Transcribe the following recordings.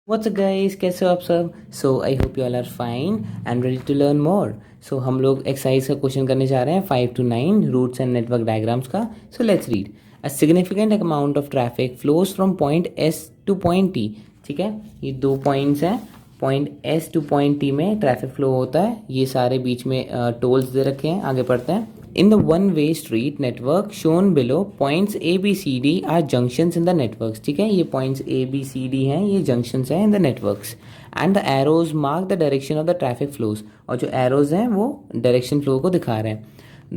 What's up guys, कैसे हो आप सब? So I hope you all are fine and ready to learn more. So हम लोग एक्सरसाइज का क्वेश्चन करने जा रहे हैं 5 to 9 routes and network diagrams का. So let's read. A significant amount of traffic flows from point S to point T. ठीक है, ये दो पॉइंट्स हैं. Point S to point T में ट्रैफिक फ्लो होता है. ये सारे बीच में टोल्स दे रखे हैं. आगे पढ़ते हैं. In the one-way street network shown below, points A, B, C, D are junctions in the networks. ठीक है, ये points A, B, C, D हैं, ये junctions हैं in the networks. And the arrows mark the direction of the traffic flows. और जो arrows हैं वो direction flow को दिखा रहे हैं.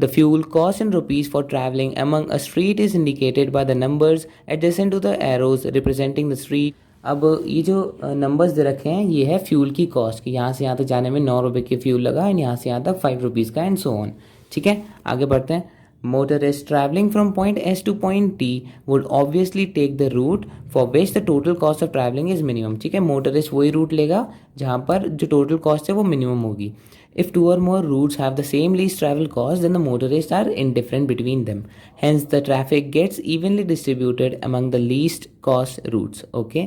The fuel cost in rupees for traveling among a street is indicated by the numbers adjacent to the arrows representing the street. अब ये जो नंबर्स दे रखे हैं ये है फ्यूल की कॉस्ट कि यहाँ से यहाँ तक जाने में 9 रुपये की फ्यूल लगा एंड यहाँ से यहाँ तक 5 रुपीज़ का एंड सो ऑन. ठीक है, आगे बढ़ते हैं. Motorist travelling from point S to point T would obviously take the route for which the total cost of travelling is minimum. ठीक है, मोटरिस्ट वही रूट लेगा जहाँ पर जो टोटल कॉस्ट है वो मिनिमम होगी. If two or more routes have the same least travel cost, then the motorists are indifferent between them. Hence, the traffic gets evenly distributed among the least cost routes. Okay,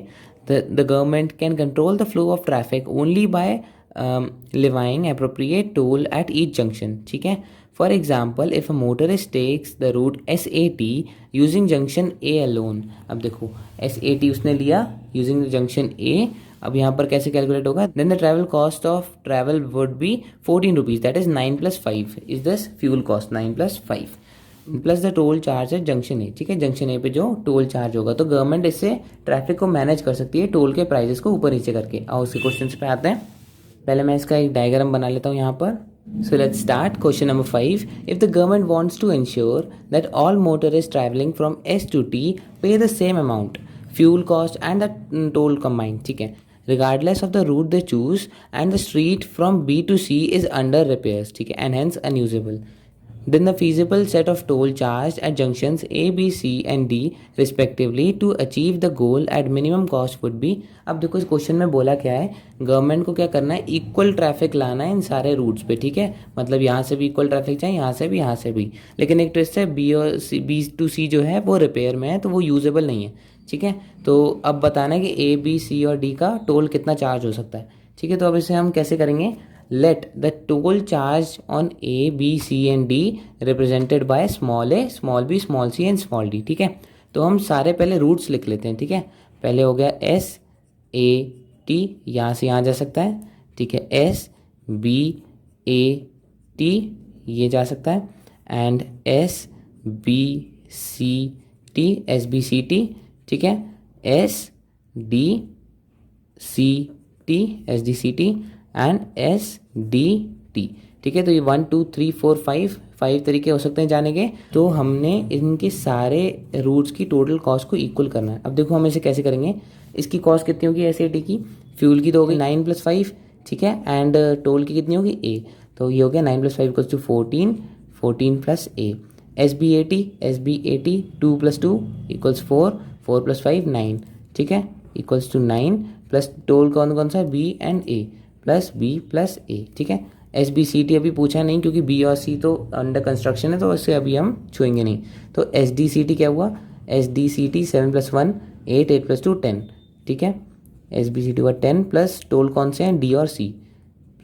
the government can control the flow of traffic only by levying appropriate toll at each junction. ठीक है. For example, if a motorist takes the route SAT using junction A alone, अब देखो SAT उसने लिया using junction A. अब यहाँ पर कैसे कैलकुलेट होगा? Then the travel cost of travel would be 14 rupees. That is 9 plus 5 is this fuel cost. 9 plus 5 plus the toll charge है जंक्शन ए. ठीक है, जंक्शन ए पे जो टोल चार्ज होगा तो गवर्नमेंट इससे ट्रैफिक को मैनेज कर सकती है टोल के प्राइजेस को ऊपर नीचे करके. और उसके क्वेश्चन पे आते हैं. पहले मैं इसका एक डायग्राम बना लेता हूँ यहाँ पर. So let's start. Question number 5. If the government wants to ensure that all motorists traveling from S to T pay the same amount, fuel cost and the toll combined. ठीक है, regardless of the route they choose, and the street from B to C is under repairs. ठीक है, and hence unusable. Then the feasible set of toll charged at junctions A, B, C and D respectively to achieve the goal at minimum cost would be. अब देखो इस question में बोला क्या है, government को क्या करना है, इक्वल ट्रैफिक लाना है इन सारे रूट्स पे. ठीक है, मतलब यहाँ से भी इक्वल ट्रैफिक चाहिए, यहाँ से भी, यहाँ से भी. लेकिन एक ट्विस्ट है, बी और सी, बी टू सी जो है वो रिपेयर में है तो वो यूजेबल नहीं है. ठीक है, तो अब बताना है कि ए, बी, सी और डी का टोल कितना चार्ज हो सकता है. ठीक है, तो अब इसे हम कैसे करेंगे. Let the toll charge on A, B, C and D represented by small a, small b, small c and small d. ठीक है, तो हम सारे पहले रूट्स लिख लेते हैं. ठीक है, पहले हो गया S A T, यहाँ से यहाँ जा सकता है. ठीक है, S B A T ये जा सकता है and S B C T, S B C T. ठीक है, S D C T, S D C T and S D T. ठीक है, तो ये 1 2 3 4 5 तरीके हो सकते हैं जाने के. तो हमने इनके सारे रूट्स की टोटल कॉस्ट को इक्वल करना है. अब देखो हम इसे कैसे करेंगे. इसकी कॉस्ट कितनी होगी एस ए टी की, फ्यूल की तो होगी 9 plus 5. ठीक है, एंड टोल की कितनी होगी ए, तो ये हो गया 9 plus 5 equals to 14, 14 plus A. S B A T 2 plus 2 equals 4, 4 plus 5 9. ठीक है, इक्वल्स टू 9 प्लस टोल कौन कौन सा है, B and A plus B plus A. ठीक है, एस बी सी टी अभी पूछा नहीं क्योंकि बी और सी तो अंडर कंस्ट्रक्शन है तो इससे अभी हम छुएंगे नहीं. तो एस डी सी टी क्या हुआ, S D C T 7 plus 1 8, 8 plus 2 10. ठीक है, एस बी सी टी हुआ 10 प्लस टोल कौन से हैं, डी और सी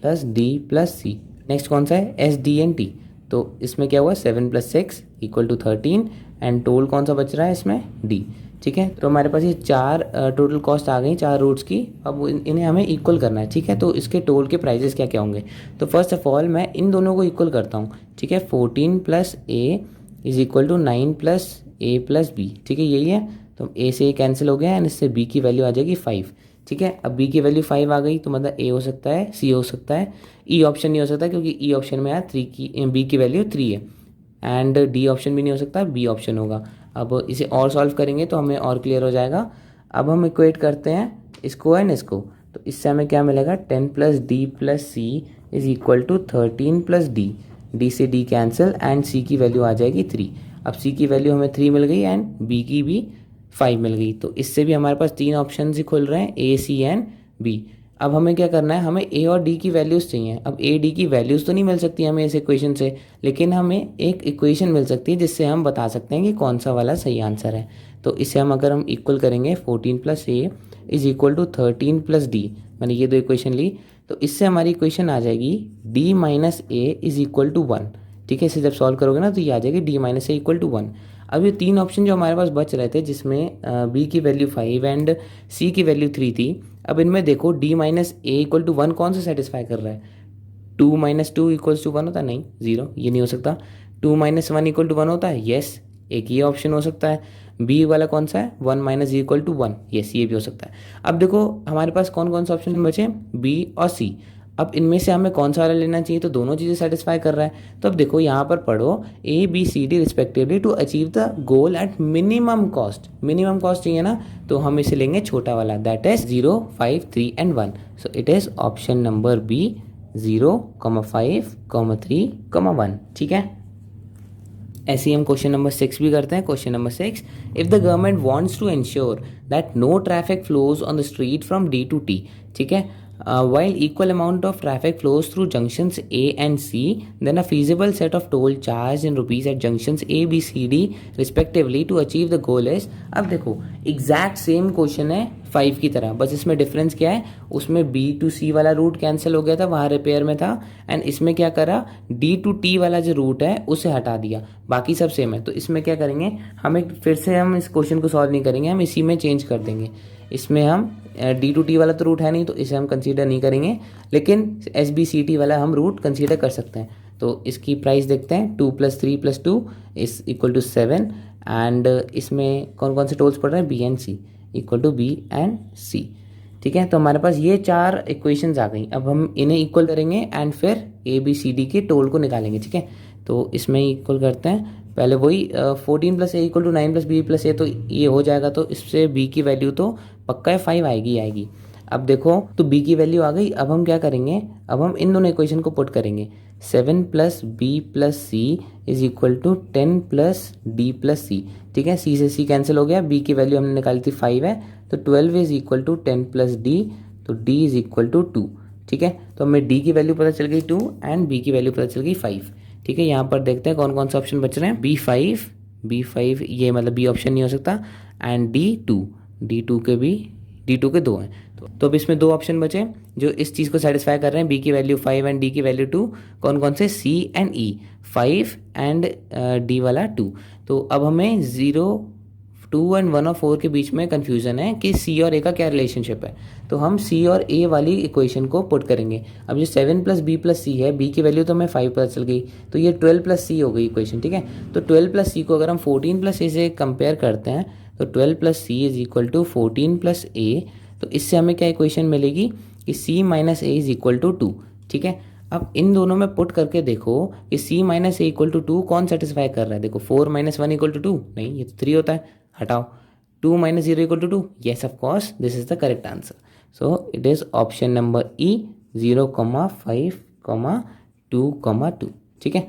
प्लस डी प्लस सी. नेक्स्ट कौन सा है, एस डी एन टी. तो इसमें क्या हुआ 7 plus 6 equal to 13 and toll कौन सा बच रहा है इसमें, डी. ठीक है, तो हमारे पास ये चार टोटल कॉस्ट आ गई, चार रूट्स की. अब इन्हें हमें इक्वल करना है. ठीक है, तो इसके टोल के प्राइजेस क्या क्या होंगे. तो फर्स्ट ऑफ ऑल मैं इन दोनों को इक्वल करता हूँ. ठीक है, 14 plus A is equal to 9 plus A plus B. ठीक है, यही है. तो A से A कैंसिल हो गया एंड इससे B की वैल्यू आ जाएगी 5. ठीक है, अब B की वैल्यू 5 आ गई तो मतलब A हो सकता है, C हो सकता है, E ऑप्शन नहीं हो सकता क्योंकि E ऑप्शन में यार 3 की B की वैल्यू 3 है एंड डी ऑप्शन भी नहीं हो सकता, बी ऑप्शन होगा. अब इसे और सॉल्व करेंगे तो हमें और क्लियर हो जाएगा. अब हम इक्वेट करते हैं इसको एंड इसको, तो इससे हमें क्या मिलेगा, 10 plus D plus C is equal to 13 plus D. D से D कैंसिल एंड C की वैल्यू आ जाएगी 3. अब C की वैल्यू हमें 3 मिल गई एंड B की भी 5 मिल गई. तो इससे भी हमारे पास तीन ऑप्शन ही खुल रहे हैं, A, C एंड B. अब हमें क्या करना है, हमें ए और डी की वैल्यूज़ चाहिए। अब ए डी की वैल्यूज़ तो नहीं मिल सकती हमें इस इक्वेशन से, लेकिन हमें एक इक्वेशन मिल सकती है जिससे हम बता सकते हैं कि कौन सा वाला सही आंसर है। तो इसे अगर हम इक्वल करेंगे 14 plus A is equal to 13 plus D, मैंने ये दो इक्वेशन ली, तो इससे हमारी इक्वेशन आ जाएगी D minus A is equal to 1। ठीक है, इसे जब सॉल्व करोगे ना तो ये आ जाएगी D minus A equal to 1। अब ये तीन ऑप्शन जो हमारे पास बच रहे थे, जिसमें बी की वैल्यू 5 एंड सी की वैल्यू 3 थी, अब इनमें देखो D minus A equal to 1 कौन सा सेटिस्फाई कर रहा है? 2 माइनस 2 इक्वल्स टू 1 होता है? नहीं, 0, ये नहीं हो सकता। 2 माइनस 1 इक्वल टू 1 होता है? येस, एक ये ऑप्शन हो सकता है। बी वाला कौन सा है? 1 माइनस इक्वल टू 1, येस, ये भी हो सकता है। अब देखो हमारे पास कौन कौन सा ऑप्शन बचे? बी और सी। अब इनमें से हमें कौन सा वाला लेना चाहिए? तो दोनों चीज़ें सेटिस्फाई कर रहा है। तो अब देखो यहाँ पर पढ़ो A B C D respectively to achieve the goal at minimum cost. Minimum cost चाहिए ना, तो हम इसे लेंगे छोटा वाला, that is 0, 5, 3 and 1। So it is option number B, 0, 5, 3, 1। ठीक है, ऐसे ही हम क्वेश्चन नंबर 6 भी करते हैं। Question number 6, if the government wants to ensure that no traffic flows on the street from D to T, ठीक है, while equal amount of traffic flows through junctions A and C, then a feasible set of toll charged in rupees at junctions A, B, C, D respectively to achieve the goal is। अब देखो exact same question है 5 की तरह, बस इसमें difference क्या है, उसमें B to C वाला रूट कैंसिल हो गया था, वहाँ रिपेयर में था, एंड इसमें क्या करा, D to T वाला जो रूट है उसे हटा दिया, बाकी सब सेम है। तो इसमें क्या करेंगे, हमें फिर से हम इस क्वेश्चन को सॉल्व नहीं करेंगे, हम इसी में चेंज कर देंगे। इसमें हम डी टू टी वाला तो रूट है नहीं, तो इसे हम कंसीडर नहीं करेंगे, लेकिन एस बी सी टी वाला हम रूट कंसीडर कर सकते हैं। तो इसकी प्राइस देखते हैं, 2 + 3 + 2 इज इक्वल टू 7, एंड इसमें कौन कौन से टोल्स पड़ रहे हैं? B and C, equal to B and C. ठीक है, तो हमारे पास ये 4 इक्वेशंस आ गई। अब हम इन्हें इक्वल करेंगे एंड फिर ए बी सी डी के टोल को निकालेंगे। ठीक है, तो इसमें इक्वल करते हैं, पहले वही 14 + a = 9 + b + a, तो ये हो जाएगा, तो इससे b की वैल्यू तो पक्का है 5 आएगी। अब देखो तो b की वैल्यू आ गई। अब हम क्या करेंगे, अब हम इन दोनों इक्वेशन को पुट करेंगे, 7 + b + c is equal to 10 + d + c। ठीक है, c से c कैंसिल हो गया, b की वैल्यू हमने निकाली थी 5 है, तो 12 इज इक्वल टू 10 + d, तो d इज इक्वल टू 2। ठीक है, तो हमें d की वैल्यू पता चल गई 2 एंड b की वैल्यू पता चल गई 5। ठीक है, यहाँ पर देखते हैं कौन कौन सा ऑप्शन बच रहे हैं। B5, ये मतलब बी ऑप्शन नहीं हो सकता, एंड D2 के 2 हैं। तो अब इसमें 2 ऑप्शन बचे जो इस चीज़ को सेटिस्फाई कर रहे हैं, B की वैल्यू 5 एंड D की वैल्यू 2। कौन कौन से? C and E, 5 and D वाला 2। तो अब हमें 0, 2 एंड 1 और 4 के बीच में कन्फ्यूजन है कि C और A का क्या रिलेशनशिप है, तो हम C और A वाली इक्वेशन को पुट करेंगे। अब जो 7 + b + c है, B की वैल्यू तो हमें 5 पता चल गई, तो ये 12 + c हो गई इक्वेशन। ठीक है, तो 12 + c को अगर हम 14 + a से कंपेयर करते हैं, तो 12 + c is equal to 14 + a, तो इससे हमें क्या इक्वेशन मिलेगी कि c - a is equal to 2। ठीक है, अब इन दोनों में पुट करके देखो कि c - a इक्वल टू 2 कौन सेटिस्फाई कर रहा है। देखो 4 - 1 इक्वल टू 2, नहीं, ये तो 3 होता है, हटाओ। 2 - 0 equal to 2, yes of course, this is the correct answer. So it is option number E, 0, 5, 2, 2। ठीक है,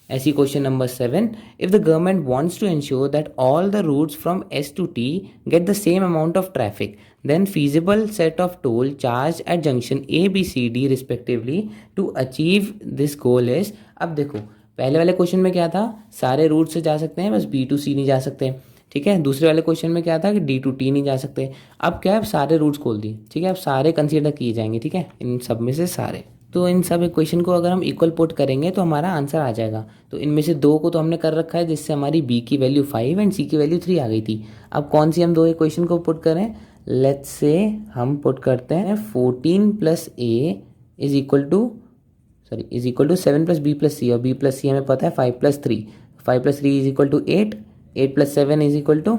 ऐसी question number 7, if the government wants to ensure that all the routes from S to T get the same amount of traffic, then feasible set of toll charged at junction A, B, C, D respectively to achieve this goal is। अब देखो पहले वाले question में क्या था, सारे root से जा सकते हैं, बस B to C नहीं जा सकते। ठीक है, दूसरे वाले क्वेश्चन में क्या था कि D to T नहीं जा सकते। अब क्या है, सारे रूट्स खोल दिए। ठीक है, अब सारे कंसीडर किए जाएंगे। ठीक है, इन सब में से सारे, तो इन सब इक्वेशन को अगर हम इक्वल पुट करेंगे तो हमारा आंसर आ जाएगा। तो इनमें से 2 को तो हमने कर रखा है, जिससे हमारी B की वैल्यू 5 एंड C की वैल्यू 3 आ गई थी। अब कौन सी हम 2 इक्वेशन को पुट करें, लेट्स से हम पुट करते हैं 14 + a is equal to 7 + b + c, और b + c हमें पता है 5 + 3, 5 + 3 is equal to 8, 8 + 7 is equal to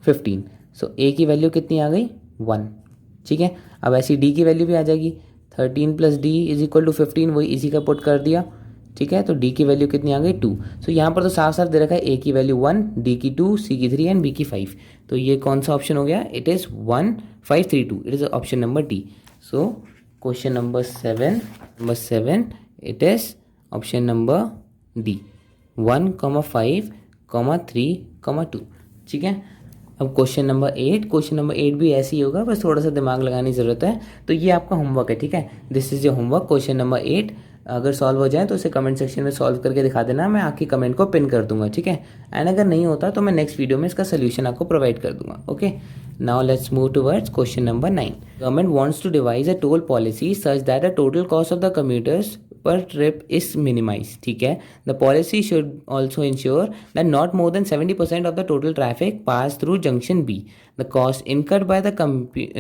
15। So a की वैल्यू कितनी आ गई, 1। ठीक है, अब ऐसी d की वैल्यू भी आ जाएगी, 13 + d इज इक्वल टू 15, वही इसी का पुट कर दिया। ठीक है, तो d की वैल्यू कितनी आ गई, 2। सो यहाँ पर तो साफ साफ दे रखा है, a की वैल्यू 1, d की 2, c की 3 एंड b की 5। तो ये कौन सा ऑप्शन हो गया, it is 1, 5, 3, 2, it is option number D. So question number 7, it is option number D, 1, 5, 3, 2। ठीक है, अब क्वेश्चन नंबर 8 भी ऐसे ही होगा, बस थोड़ा सा दिमाग लगाने की ज़रूरत है। तो ये आपका होमवर्क है, ठीक है, this is your homework question number 8। अगर सॉल्व हो जाए तो उसे कमेंट सेक्शन में सॉल्व करके दिखा देना, मैं आपकी कमेंट को पिन कर दूंगा, ठीक है। एंड अगर नहीं होता तो मैं नेक्स्ट वीडियो में इसका सोल्यूशन आपको प्रोवाइड कर दूंगा। Okay, now let's move towards question number 9। Government wants to devise a toll policy such that the total cost of the commuters per trip is minimized, ठीक है। The policy should also ensure that not more than 70% of the total traffic pass through junction B. The cost incurred by the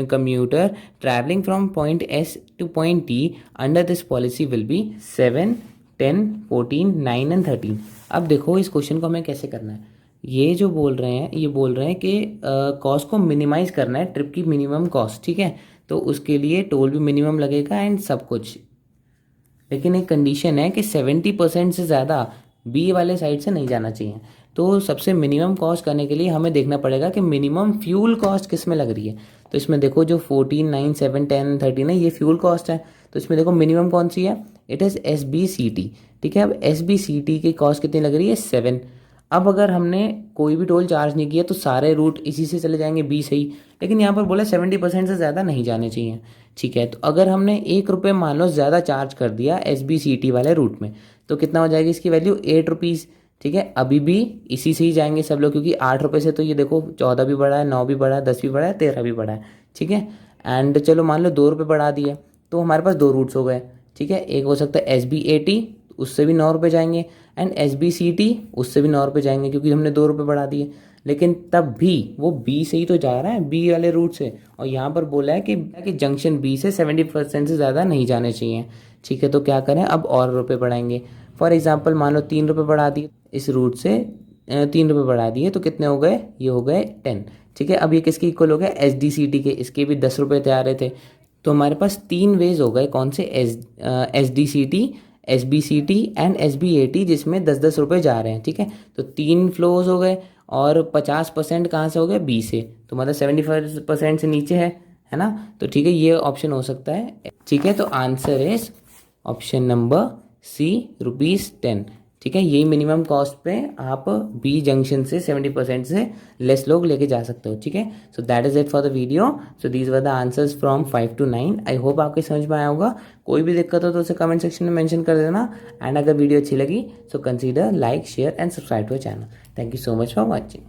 commuter traveling from point S to point T under this policy will be 7, 10, 14, 9 and 13। अब देखो इस question को हमें कैसे करना है। ये जो बोल रहे हैं, ये बोल रहे हैं कि कॉस्ट को मिनिमाइज करना है, ट्रिप की मिनिमम कॉस्ट, ठीक है। तो उसके लिए टोल भी मिनिमम लगेगा एंड सब कुछ, लेकिन एक कंडीशन है कि 70% से ज़्यादा बी वाले साइड से नहीं जाना चाहिए। तो सबसे मिनिमम कॉस्ट करने के लिए हमें देखना पड़ेगा कि मिनिमम फ्यूल कॉस्ट किस में लग रही है। तो इसमें देखो जो 14, 9, 7, 10, 13 है, ये फ्यूल कॉस्ट है। तो इसमें देखो मिनिमम कौन सी है, इट इज़ SBCT, ठीक है। अब SBCT की कॉस्ट कितनी लग रही है, 7। अब अगर हमने कोई भी टोल चार्ज नहीं किया तो सारे रूट इसी से चले जाएंगे, बी से ही। लेकिन यहाँ पर बोला 70% से ज़्यादा नहीं जाने चाहिए, ठीक है। तो अगर हमने 1 रुपये मान लो ज़्यादा चार्ज कर दिया SBCT वाले रूट में, तो कितना हो जाएगी इसकी वैल्यू, 8 रुपीज़, ठीक है। अभी भी इसी से ही जाएंगे सब लोग, क्योंकि 8 रुपये से तो ये देखो 14 भी बढ़ा है, 9 भी बढ़ा है, 10 भी बढ़ा है, 13 भी बढ़ा है, ठीक है। एंड चलो मान लो 2 रुपये बढ़ा दिए, तो हमारे पास 2 रूट्स हो गए, ठीक है। एक हो सकता है SBAT, उससे भी 9 रुपये जाएंगे, एंड SBCT उससे भी 9 रुपये जाएंगे, क्योंकि हमने 2 रुपये बढ़ा दिए। लेकिन तब भी वो बी से ही तो जा रहा है, बी वाले रूट से। और यहाँ पर बोला है कि जंक्शन बी से 70% से ज़्यादा नहीं जाने चाहिए, ठीक है। तो क्या करें, अब और रुपये बढ़ाएंगे। फॉर एग्जांपल मान लो 3 रुपये बढ़ा दिए इस रूट से, 3 रुपये बढ़ा दिए तो कितने हो गए, ये हो गए 10, ठीक है। अब ये किसके इक्वल हो गया, SDCT के। इसके भी 10 रुपये तैयार रहे थे। तो हमारे पास 3 वेज हो गए, कौन से, SDCT, SBCT एंड SBAT, जिसमें 10-10 रुपये जा रहे हैं, ठीक है। तो 3 फ्लोज हो गए और 50% कहाँ से हो गए, बी से। तो मतलब 75% से नीचे है ना। तो ठीक है, ये ऑप्शन हो सकता है, ठीक है। तो answer is option number C, ₹10, ठीक है। यही मिनिमम कॉस्ट पे आप बी जंक्शन से 70% से लेस लोग लेके जा सकते हो, ठीक है। So that is it for the video. So these were the answers from 5 to 9। I hope आपके समझ में आया होगा। कोई भी दिक्कत हो तो उसे कमेंट सेक्शन में मेंशन कर देना। एंड अगर वीडियो अच्छी लगी so consider like, share and subscribe to our channel. Thank you so much for watching.